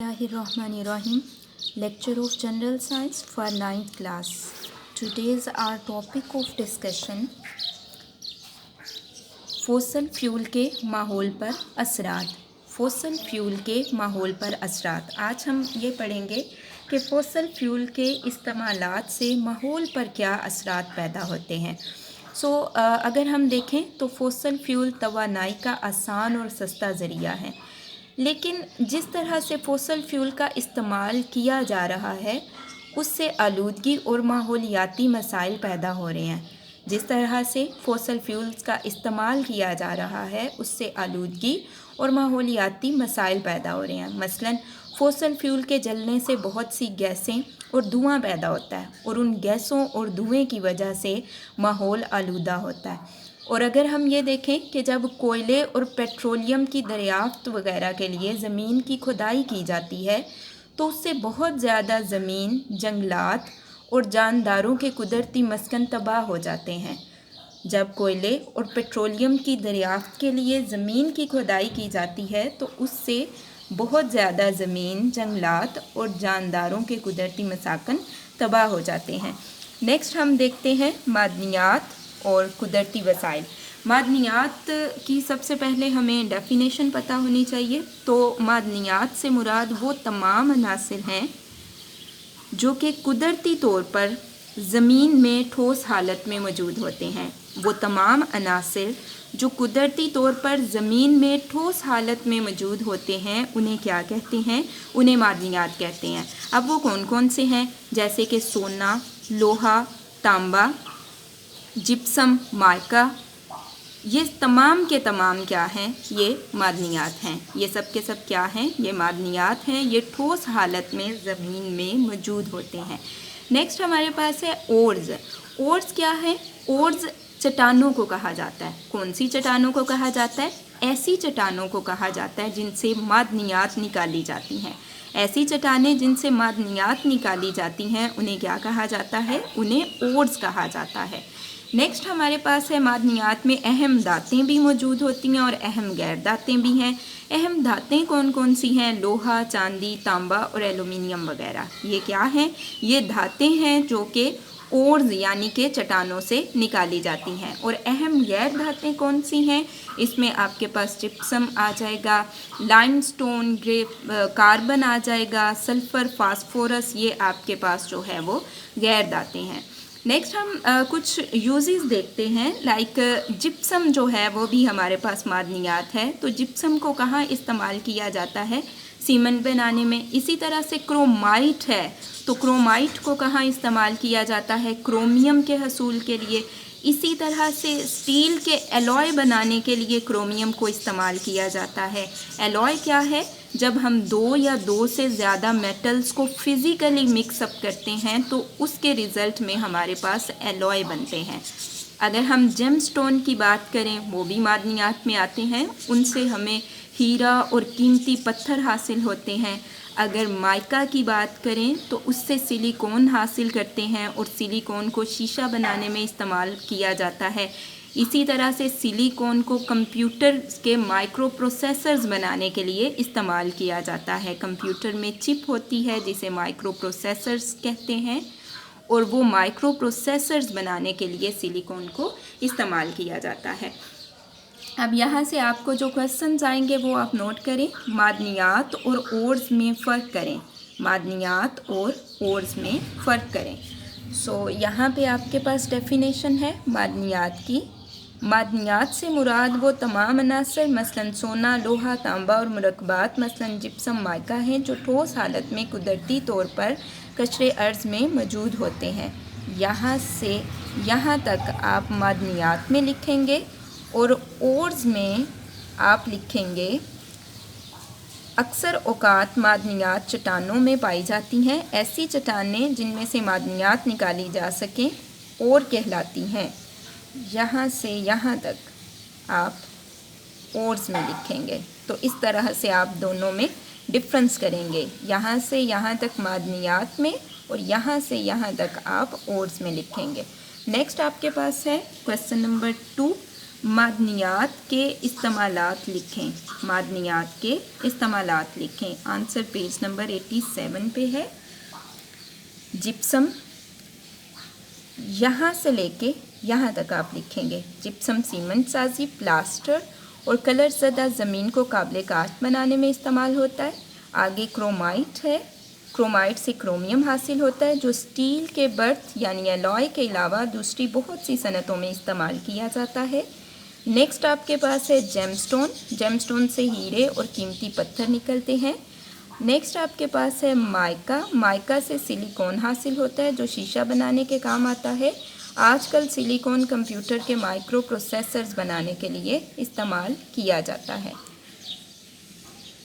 Bismillahirrahmanirrahim. Lecture of General Science for 9th class. Today's our topic of discussion fossil fuel के माहौल पर असरात। Fossil fuel के माहौल पर असरात। आज हम ये पढ़ेंगे कि फॉसल फ्यूल के इस्तेमालात से माहौल पर क्या असरात पैदा होते हैं। अगर हम देखें तो फॉसल फ्यूल तवानाई का आसान और सस्ता ज़रिया है, लेकिन जिस तरह से फॉसल फ्यूल का इस्तेमाल किया जा रहा है उससे आलूदगी और माहौलियाती मसाइल पैदा हो रहे हैं। जिस तरह से फॉसल फ्यूल्स का इस्तेमाल किया जा रहा है उससे आलूदगी और माहौलियाती मसाइल पैदा हो रहे हैं। मसलन फॉसल फ्यूल के जलने से बहुत सी गैसें और धुआं पैदा होता है और उन गैसों और धुएं की वजह से माहौल आलूदा होता है। और अगर हम ये देखें कि जब कोयले और पेट्रोलियम की दरियाफ्त वगैरह के लिए ज़मीन की खुदाई की जाती है तो उससे बहुत ज़्यादा ज़मीन, जंगलात और जानदारों के कुदरती मस्कन तबाह हो जाते हैं। जब कोयले और पेट्रोलियम की दरियाफ्त के लिए ज़मीन की खुदाई की जाती है तो उससे बहुत ज़्यादा ज़मीन, जंगलात और जानदारों के कुदरती मसाकन तबाह हो जाते हैं। नेक्स्ट हम देखते हैं मादनियात और कुदरती वसाइल। मादनियात की सबसे पहले हमें डेफिनेशन पता होनी चाहिए। तो मादनियात से मुराद वो तमाम अनासिर हैं जो कि कुदरती तौर पर ज़मीन में ठोस हालत में मौजूद होते हैं। वो तमाम अनासिर जो कुदरती तौर पर ज़मीन में ठोस हालत में मौजूद होते हैं उन्हें क्या कहते हैं? उन्हें मादनियात कहते हैं। अब वो कौन कौन से हैं? जैसे कि सोना, लोहा, तांबा, जिप्सम, माइका, ये तमाम के तमाम क्या हैं? ये मादनियात हैं। ये सब के सब क्या हैं? ये मादनियात हैं। ये ठोस हालत में ज़मीन में मौजूद होते हैं। नेक्स्ट हमारे पास है ओर्स। ओर्स क्या है? ओर्स चट्टानों को कहा जाता है। कौन सी चट्टानों को कहा जाता है? ऐसी चट्टानों को कहा जाता है जिनसे मादनियात निकाली जाती हैं। ऐसी चट्टानें जिनसे मादनियात निकाली जाती हैं उन्हें क्या कहा जाता है? उन्हें ओर्स कहा जाता है। नेक्स्ट हमारे पास है मादनियात में अहम धातें भी मौजूद होती हैं और अहम गैर धातें भी हैं। अहम धातें कौन कौन सी हैं? लोहा, चांदी, तांबा और एल्युमिनियम वगैरह। ये क्या हैं? ये धातें हैं जो कि ओर्स यानी कि चट्टानों से निकाली जाती हैं। और अहम गैर धातें कौन सी हैं? इसमें आपके पास जिप्सम आ जाएगा, लाइमस्टोन, कार्बन आ जाएगा, सल्फ़र, फास्फोरस, ये आपके पास जो है वो गैर धातें हैं। नेक्स्ट हम कुछ यूजेस देखते हैं। लाइक जिप्सम जो है वो भी हमारे पास मादनियात है। तो जिप्सम को कहाँ इस्तेमाल किया जाता है? सीमेंट बनाने में। इसी तरह से क्रोमाइट है तो क्रोमाइट को कहाँ इस्तेमाल किया जाता है? क्रोमियम के हसूल के लिए। इसी तरह से स्टील के एलॉय बनाने के लिए क्रोमियम को इस्तेमाल किया जाता है। एलॉय क्या है? जब हम दो या दो से ज़्यादा मेटल्स को फिज़िकली मिक्सअप करते हैं तो उसके रिज़ल्ट में हमारे पास एलॉय बनते हैं। अगर हम जेमस्टोन की बात करें वो भी मादनियात में आते हैं। उनसे हमें हीरा और कीमती पत्थर हासिल होते हैं। अगर माइका की बात करें तो उससे सिलिकॉन हासिल करते हैं और सिलिकॉन को शीशा बनाने में इस्तेमाल किया जाता है। इसी तरह से सिलिकॉन को कंप्यूटर के माइक्रो प्रोसेसर्स बनाने के लिए इस्तेमाल किया जाता है। कंप्यूटर में चिप होती है जिसे माइक्रो प्रोसेसर्स कहते हैं और वो माइक्रो प्रोसेसर्स बनाने के लिए सिलिकॉन को इस्तेमाल किया जाता है। अब यहाँ से आपको जो क्वेश्चंस आएंगे वो आप नोट करें। मादनियात और ओर्स में फ़र्क करें। मादनियात और ओर्स में फ़र्क करें। यहाँ पे आपके पास डेफिनेशन है मादनियात की। मादनियात से मुराद वो तमाम अनासर मसलन सोना, लोहा, तांबा और मुरक्बात मसलन जिप्सम, माइका हैं जो ठोस हालत में कुदरती तौर पर कचरे अर्ज़ में मौजूद होते हैं। यहाँ से यहाँ तक आप मादनियात में लिखेंगे और ओर्स में आप लिखेंगे अक्सर औकात मादनियात चट्टानों में पाई जाती हैं। ऐसी चट्टानें जिनमें से मादनियात निकाली जा सकें और कहलाती हैं। यहाँ से यहाँ तक आप ओर्स में लिखेंगे। तो इस तरह से आप दोनों में डिफरेंस करेंगे। यहाँ से यहाँ तक मादनियात में और यहाँ से यहाँ तक आप ओर्स में लिखेंगे। नेक्स्ट आपके पास है क्वेश्चन नंबर 2। معدنیات کے استعمالات لکھیں، معدنیات کے استعمالات لکھیں۔ آنسر پیج نمبر 87 پہ ہے۔ جپسم، یہاں سے لے کے یہاں تک آپ لکھیں گے۔ جپسم سیمنٹ سازی، پلاسٹر اور کلر زدہ زمین کو قابل کاشت بنانے میں استعمال ہوتا ہے۔ آگے کرومائٹ ہے، کرومائٹ سے کرومیم حاصل ہوتا ہے جو اسٹیل کے برتھ یعنی الوائے کے علاوہ دوسری بہت سی صنعتوں میں استعمال کیا جاتا ہے۔ نیکسٹ آپ کے پاس ہے جیم سٹون، جیم سٹون سے ہیرے اور قیمتی پتھر نکلتے ہیں۔ نیکسٹ آپ کے پاس ہے مائکا، مائکا سے سلیکون حاصل ہوتا ہے جو شیشہ بنانے کے کام آتا ہے۔ آج کل سلیکون کمپیوٹر کے مائکرو پروسیسرز بنانے کے لیے استعمال کیا جاتا ہے۔